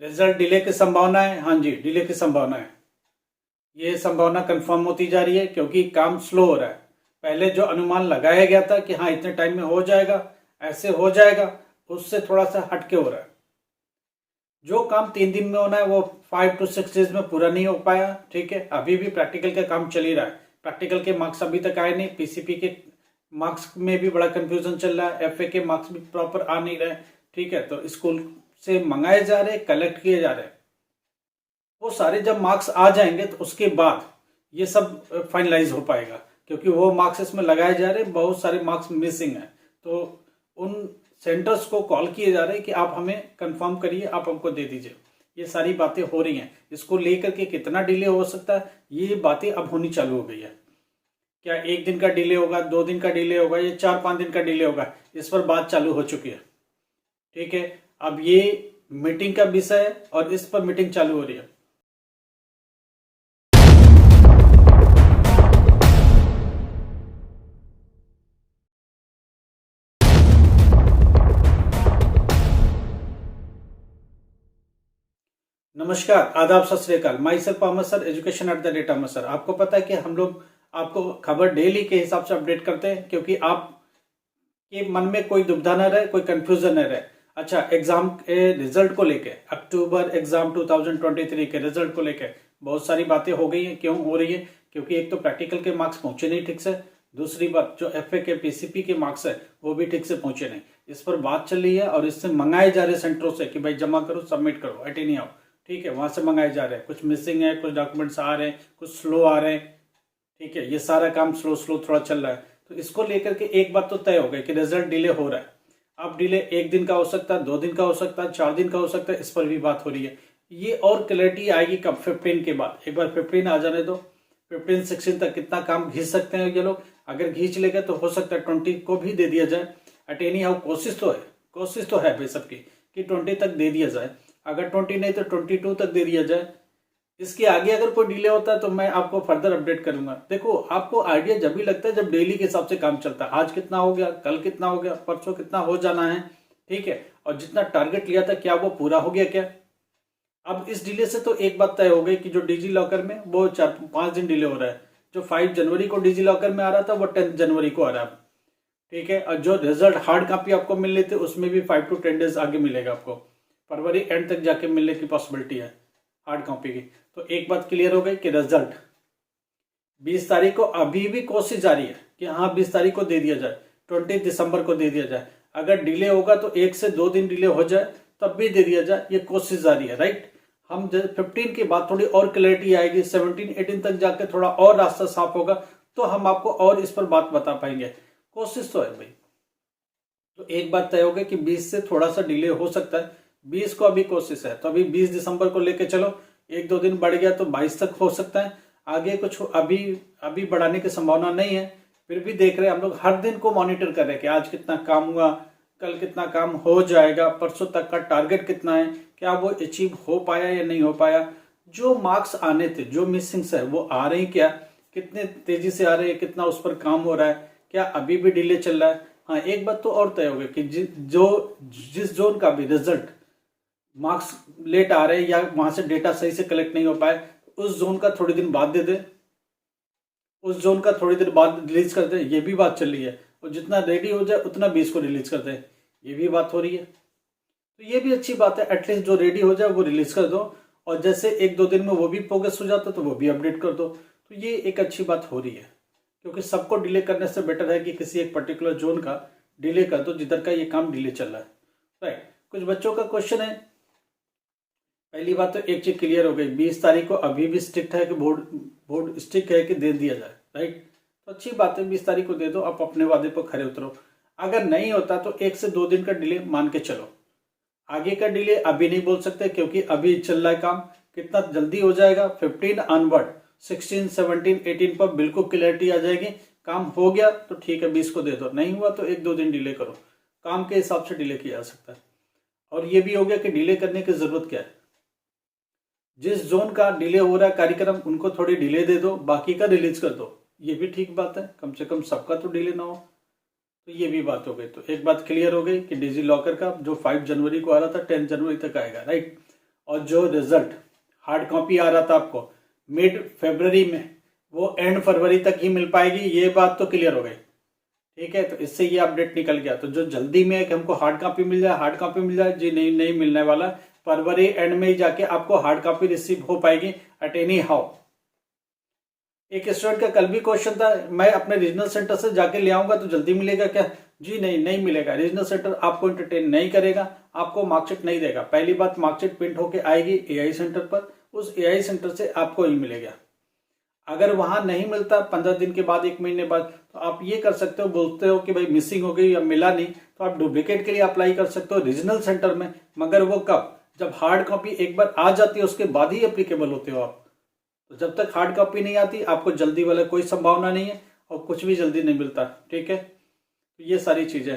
Result delay की संभावना है। हाँ जी, डिले की संभावना है। ये संभावना कंफर्म होती जा रही है क्योंकि काम स्लो हो रहा है। पहले जो अनुमान लगाया गया था कि हाँ इतने टाइम में हो जाएगा, ऐसे हो जाएगा, उससे थोड़ा सा हटके हो रहा है। जो काम 3 दिन में होना है वो 5 to 6 डेज में पूरा नहीं हो पाया। ठीक है, अभी भी प्रैक्टिकल का काम चल ही रहा है। प्रैक्टिकल के मार्क्स अभी तक आए नहीं। पीसीपी के मार्क्स में भी बड़ा कंफ्यूजन चल रहा है। एफए के मार्क्स भी प्रॉपर आ नहीं रहे। ठीक है, तो स्कूल से मंगाए जा रहे, कलेक्ट किए जा रहे। वो सारे जब मार्क्स आ जाएंगे तो उसके बाद ये सब फाइनलाइज हो पाएगा, क्योंकि वो मार्क्स इसमें लगाए जा रहे, बहुत सारे मार्क्स मिसिंग है। तो उन सेंटर्स को कॉल किए जा रहे हैं कि आप हमें कंफर्म करिए, आप हमको दे दीजिए। ये सारी बातें हो रही हैं। इसको लेकर के कितना डिले हो सकता है, ये बातें अब होनी चालू हो गई है। क्या 1 दिन का डिले होगा, 2 दिन का डिले होगा, या 4-5 दिन का डिले होगा, इस पर बात चालू हो चुकी है। ठीक है, अब ये मीटिंग का विषय है और इस पर मीटिंग चालू हो रही है। नमस्कार, आदाब, Sat Shri Akal. Myself Ahmad sir, education at the rate Ahmad sir. आपको पता है कि हम लोग आपको खबर डेली के हिसाब से अपडेट करते हैं, क्योंकि आप के मन में कोई दुविधा न रहे, कोई कंफ्यूजन न रहे। अच्छा, एग्जाम के रिजल्ट को लेके, अक्टूबर एग्जाम 2023 के रिजल्ट को लेके बहुत सारी बातें हो गई हैं। क्यों हो रही है? क्योंकि एक तो प्रैक्टिकल के मार्क्स पहुंचे नहीं ठीक से। दूसरी बात, जो एफए के पीसीपी के मार्क्स है वो भी ठीक से पहुंचे नहीं। इस पर बात चल रही है और इससे मंगाए जा रहे सेंटरों से कि भाई जमा करो, सबमिट करो, हटे नहीं आओ। ठीक है, वहां से मंगाए जा रहे हैं। कुछ मिसिंग है, कुछ डॉक्यूमेंट्स आ रहे हैं, कुछ स्लो आ रहे हैं। ठीक है, ये सारा काम स्लो स्लो थोड़ा चल रहा है। तो इसको लेकर के एक बात तो तय हो गई कि रिजल्ट डिले हो रहा है। अब डिले 1 दिन का हो सकता है, 2 दिन का हो सकता है, 4 दिन का हो सकता है। इस पर भी बात हो रही है। ये और क्लैरिटी आएगी कब? 15 के बाद। एक बार 15 आ जाने दो। 15-16 तक कितना काम खींच सकते हैं ये लोग। अगर खींच लेंगे तो हो सकता है 20 को भी दे दिया जाए। एट एनी हाउ कोशिश तो है भाई सबकी कि 20 तक दे दिया जाए। अगर 20 नहीं तो 22 तक दे दिया जाए। इसके आगे अगर कोई डिले होता है तो मैं आपको फर्दर अपडेट करूंगा। देखो, आपको आइडिया जब भी लगता है जब डेली के हिसाब से काम चलता है। आज कितना हो गया, कल कितना हो गया, परसों कितना हो जाना है। ठीक है, और जितना टारगेट लिया था क्या वो पूरा हो गया क्या? अब इस डिले से तो एक बात तय हो गई कि जो डिजी लॉकर में वो 4-5 दिन डिले हो रहा है। जो 5 जनवरी को डिजी लॉकर में आ रहा था वो 10 जनवरी को आ रहा है। ठीक है, और जो रिजल्ट हार्ड कॉपी आपको मिल रही थी उसमें भी 5 to 10 डेज आगे मिलेगा आपको। फरवरी एंड तक जाके मिलने की पॉसिबिलिटी है हार्ड कॉपी की। तो एक बात क्लियर हो गई कि रिजल्ट 20 तारीख को अभी भी कोशिश जारी है कि हाँ 20 तारीख को दे दिया जाए, 20 दिसंबर को दे दिया जाए। अगर डिले होगा तो 1 से 2 दिन डिले हो जाए तब भी दे दिया जाए। ये कोशिश जारी है, राइट। हम 15 के बाद थोड़ी और क्लैरिटी आएगी, 17-18 तक जाके थोड़ा और रास्ता साफ होगा तो हम आपको और इस पर बात बता पाएंगे। कोशिश तो है भाई। तो एक बात तय हो गई कि 20 से थोड़ा सा डिले हो सकता है। 20 को अभी कोशिश है, तो अभी 20 दिसंबर को लेके चलो। 1-2 दिन बढ़ गया तो 22 तक हो सकता है। आगे कुछ अभी बढ़ाने की संभावना नहीं है। फिर भी देख रहे हैं हम लोग, हर दिन को मॉनिटर कर रहे हैं कि आज कितना काम हुआ, कल कितना काम हो जाएगा, परसों तक का टारगेट कितना है, क्या वो अचीव हो पाया या नहीं हो पाया। जो मार्क्स आने थे, जो मिसिंग्स है वो आ रहे हैं क्या, कितने तेजी से आ रहे हैं, कितना उस पर काम हो रहा है, क्या अभी भी डिले चल रहा है। हाँ, एक बात तो और तय हो गई कि जिस जोन का भी रिजल्ट मार्क्स लेट आ रहे हैं या वहां से डेटा सही से कलेक्ट नहीं हो पाए, उस जोन का थोड़ी दिन बाद दे दे, उस जोन का थोड़ी देर बाद रिलीज कर दे। ये भी बात चल रही है। और जितना रेडी हो जाए उतना 20 को रिलीज कर दे, ये भी बात हो रही है। तो ये भी अच्छी बात है। एटलीस्ट जो रेडी हो जाए वो रिलीज कर दो, और जैसे 1-2 दिन में वो भी प्रोग्रेस हो जाता तो वो भी अपडेट कर दो। तो ये एक अच्छी बात हो रही है, क्योंकि सबको डिले करने से बेटर है कि किसी एक पर्टिकुलर जोन का डिले कर दो जिधर का ये काम डिले चल रहा है, राइट। कुछ बच्चों का क्वेश्चन है। पहली बात तो एक चीज क्लियर हो गई, 20 तारीख को अभी भी स्ट्रिक्ट है कि बोर्ड स्ट्रिक्ट है कि दे दिया जाए, राइट। तो अच्छी बात है, 20 तारीख को दे दो, आप अपने वादे पर खरे उतरो। अगर नहीं होता तो 1 से 2 दिन का डिले मान के चलो। आगे का डिले अभी नहीं बोल सकते, क्योंकि अभी चल रहा है काम। कितना जल्दी हो जाएगा, 15 ऑनवर्ड, 16, 17, 18 पर बिल्कुल क्लैरिटी आ जाएगी। काम हो गया तो ठीक है, 20 को दे दो, नहीं हुआ तो 1-2 दिन डिले करो। काम के हिसाब से डिले किया जा सकता है। और ये भी हो गया कि डिले करने की जरूरत क्या है। जिस जोन का डिले हो रहा है कार्यक्रम, उनको थोड़ी डिले दे दो, बाकी का रिलीज कर दो। ये भी ठीक बात है, कम से कम सबका तो डिले ना हो। तो ये भी बात हो गई। तो एक बात क्लियर हो गई कि डिजी लॉकर का जो 5 जनवरी को आ रहा था 10 जनवरी तक आएगा, राइट। और जो रिजल्ट हार्ड कॉपी आ रहा था आपको मिड फरवरी में, वो एंड फरवरी तक ही मिल पाएगी, ये बात तो क्लियर हो गई। ठीक है, तो इससे ये अपडेट निकल गया। तो जो जल्दी में है कि हमको हार्ड कॉपी मिल जाए, हार्ड कॉपी मिल जाए, जी नहीं, नहीं मिलने वाला। फरवरी एंड में ही जाके आपको हार्ड कॉपी रिसीव हो पाएगी एट एनी हाउ। एक स्टूडेंट का कल भी क्वेश्चन था, मैं अपने रीजनल सेंटर से जाके ले आऊंगा तो जल्दी मिलेगा क्या? जी नहीं, नहीं मिलेगा। रीजनल सेंटर आपको एंटरटेन नहीं करेगा, आपको मार्कशीट नहीं देगा। पहली बात, मार्कशीट प्रिंट होके आएगी एआई सेंटर पर, उस एआई सेंटर से आपको ही मिलेगा। अगर वहां नहीं मिलता 15 दिन के बाद, 1 महीने बाद, तो आप ये कर सकते हो, बोलते हो कि भाई मिसिंग हो गई या मिला नहीं, तो आप डुप्लीकेट के लिए अप्लाई कर सकते हो रीजनल सेंटर में। मगर वो कब? जब हार्ड कॉपी एक बार आ जाती है उसके बाद ही एप्लीकेबल होते हो आप। तो जब तक हार्ड कॉपी नहीं आती आपको जल्दी वाला कोई संभावना नहीं है, और कुछ भी जल्दी नहीं मिलता। ठीक है, तो ये सारी चीजें।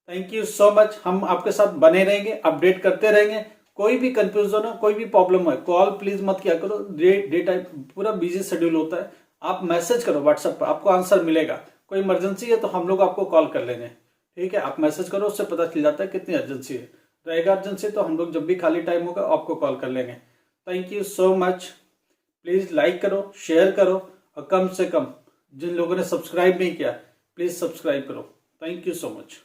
Thank you so much. हम आपके साथ बने रहेंगे, अपडेट करते रहेंगे। कोई भी कंफ्यूजन हो, कोई भी प्रॉब्लम हो, कॉल प्लीज मत किया करो। डे टाइम पूरा बिजी शेड्यूल होता है। आप मैसेज करो व्हाट्सएप पर, आपको आंसर मिलेगा। कोई इमरजेंसी है तो हम लोग आपको कॉल कर लेंगे। ठीक है, आप मैसेज करो, उससे पता चल जाता है कितनी अर्जेंसी है। रहेगा अर्जेंसी तो हम लोग जब भी खाली टाइम होगा आपको कॉल कर लेंगे। Thank you so much. Please like करो, शेयर करो, और कम से कम जिन लोगों ने सब्सक्राइब नहीं किया प्लीज सब्सक्राइब करो। Thank you so much.